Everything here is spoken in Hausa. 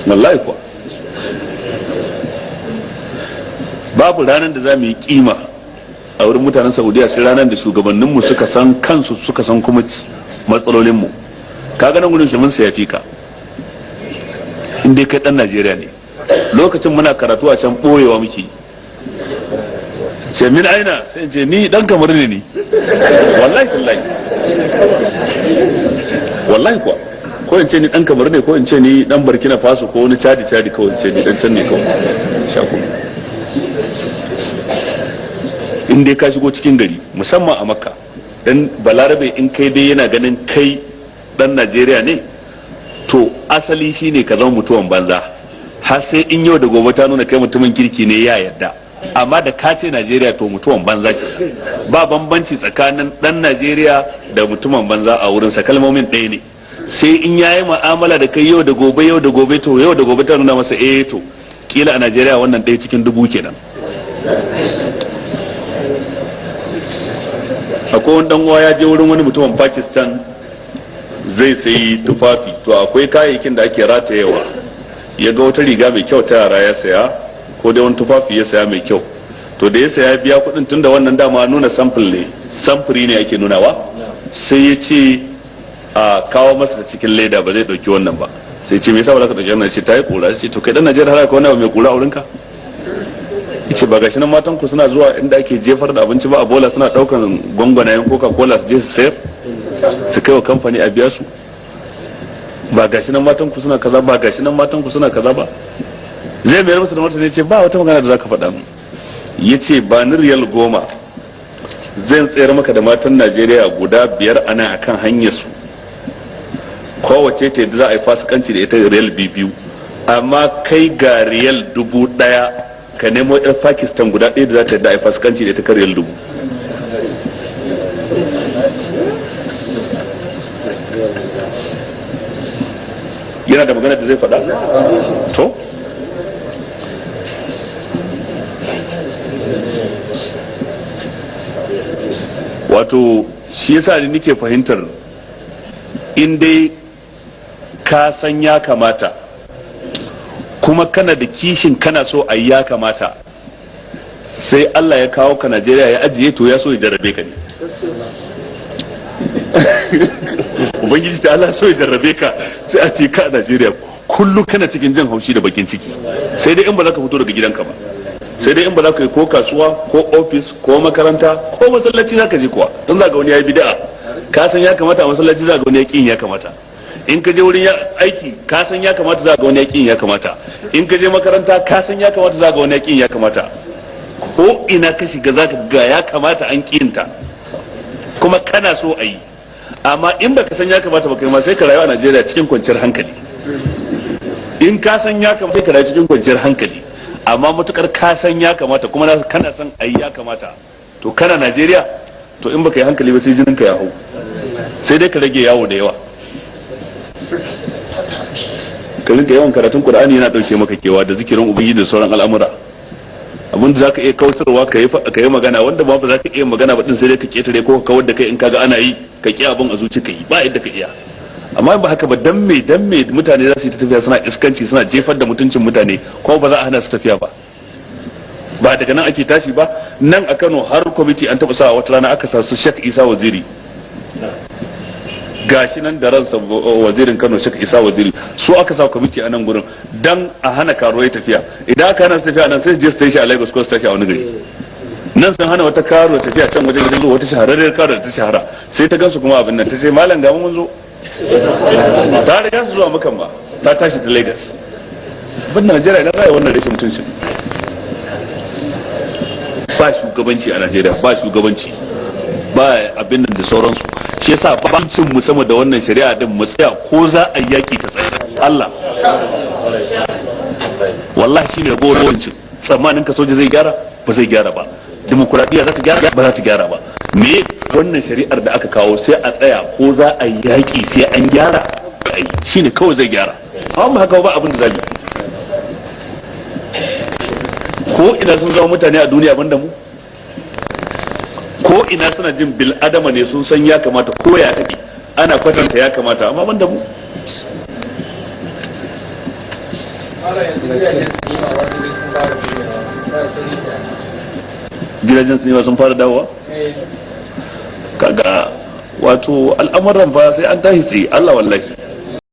wallahi kuwa babu ranar da za mu yi kima a wurin mutanen Saudiya sai ranar da shugabanninmu suka san kansu, suka san kuma matsalolinmu. Ka ganin gudun shimin sa ya fi ka inda kai dan Najeriya ne. Lokacin muna karatu a can boyewa muke, ce min aina sai ce ni dan kamar ne ni, wallahi wallahi kuwa, ko in ce ni dan kamar ne, ko in ce ni dan Burkina Faso, ko wani Chadi kawai ce ni dan can ne kawai shako. In dai ka shigo cikin gari musamman a Makka, dan balarabe in kai dai yana ganin kai dan Najeriya ne, to asali shine ka zama mutuwan banza, har sai in yau da gobe ta nuna kai mutumin kirki ne ya yadda. Amma da ka ce Najeriya to mutuwan banza ke. Ba bambanci tsakanin dan Najeriya da mutumin banza a wurin sa, kalmomin ɗaya ne. Sai in yayi mu'amala da kai yau da gobe to yau da gobe ta nuna masa to kila a Najeriya wannan ɗaya cikin 1000 kenan. Akwai wani dan uwa ya je wurin wani mutumin Pakistan zai sayi tufafi, to akwai kayayyakin da ake ratayewa. Ya ga wata riga mai kyau ta yara ya saya, ko dai wani tufafi ya saya mai kyau, to da ya saya biya kudin, tunda wannan dama nuna samfuri ne ake nunawa, sai ya ce a kawo masa da cikin leda, ba zai dauki wannan ba. Sai ce me yasa ba za ka dauki wannan? Sai ta yi kura. Sai to kai dan Najeriya har ka wannan mai kura a wurinka? Yace ba gashi nan matan ku suna zuwa inda ake jefar da abinci ba a bola, suna daukan gwangwanayen Coca-Cola su je su sayar, su kai wa kamfani a biya su. Ba gashi nan matan ku suna kaza, ba gashi nan matan ku suna kaza ba. Zai mayar masa da martani, ce ba wata magana da zaka faɗa mu. Yace ba ni riyal 10 zan tsayar maka da matan Najeriya guda 5 ana akan hanyar su, kowace ta yadda za a yi fasikanci da ita riyal 2, amma kai ga riyal 1000 ka nemo ɗan Pakistan guda 1 da za ta yadda a yi fasikanci da ita kan riyal 1000. Yana da magana da zai faɗa? To wato shi yasa ni nake fahimtar, in dai ka san ya kamata kuma kana da kishin kana so a ya kamata, sai Allah ya kawo ka Najeriya ya ajiye, to ya so ya jarrabe ka ne. Ubangiji ta Allah so ya jarrabe ka, sai a ce ka a Najeriya kullum kana cikin jin haushi da bakin ciki, sai dai in ba za ka fito daga gidanka ba, sai dai in ba za ka yi ko kasuwa ko ofis ko makaranta ko masallaci za ka je kuwa, don za ga wani ya yi bid'a, ka san ya kamata a masallaci, za ga wani ya ƙin ya kamata. In ka je wurin aiki ka san ya kamata, za ga wani ya ƙin ya kamata. In ka je makaranta ka san ya kamata, za ga wani ya ƙin ya kamata. Ko ina ka shiga za ka ga ya kamata an ƙinta, kuma kana so a yi. Amma in baka san ya kamata ba kai ma sai ka rayu a Najeriya cikin kwanciyar hankali. In ka san ya kamata sai ka rayu cikin kwanciyar hankali. Amma matukar ka san ya kamata kuma kana san ayi ya kamata, to kana Najeriya, to in baka yi hankali ba sai jinin ka ya hau, sai dai ka rage yawo da yawa. Ka rinka yawan karatun Qur'ani yana dauke maka kewa da zikirin ubangiji da sauran al'amura. Abin da zaka iya kautarwa ka yi magana, wanda ba za ka iya magana ba din sai dai ka ketare ko ka kawar da kai in kaga ana yi, ka ki abin a zuci ka yi, ba yadda ka iya. Amma ba haka ba, dan me mutane za su yi tafiya suna iskanci, suna jefar da mutuncin mutane, ko ba za a hana su tafiya ba. Ba daga nan ake tashi ba. Nan a Kano har kwamiti an taɓa sa wata rana aka sa su Sheikh Isa Waziri, gashi nan da ransa wazirin Kano Sheikh Isa Waziri, su aka sa kwamiti a nan gurin dan a hana karuwai tafiya. Idan aka hana su tafiya nan sai su je su tashi a Lagos ko su tashi a wani gari. Nan sun hana wata karuwa tafiya can wajen gidan zuwa, wata shahararriyar karuwa da ta shahara, sai ta gansu kuma abin nan, ta ce malam ga mun zo. Ta riga su zuwa mukan ba, ta tashi ta Lagos. Bin Najeriya idan raya wannan rashin mutuncin. Ba shugabanci a Najeriya, ba shugabanci, ba abin nan da sauransu. Shi yasa bancin mu sama da wannan shari'a din mu tsaya ko za a yaki ta tsaya. Allah wallahi shine gorancin. Tsammanin ka soja zai gyara, ba zai gyara ba. Dimokuraɗiyya za ta gyara, ba za ta gyara ba. Me wannan shari'ar da aka kawo sai a tsaya ko za a yaki sai an gyara, shine kawai zai gyara. Amma haka ba abin da zai ko ina sun zama mutane a duniya banda mu, ko ina suna jin bil adama ne, sun san ya kamata, ko ya kake ana kwatanta ya kamata, amma banda mu. gidajen sinima sun fara dawowa kaga wato al'amuran fa sai an tashi tsaye Allah wallahi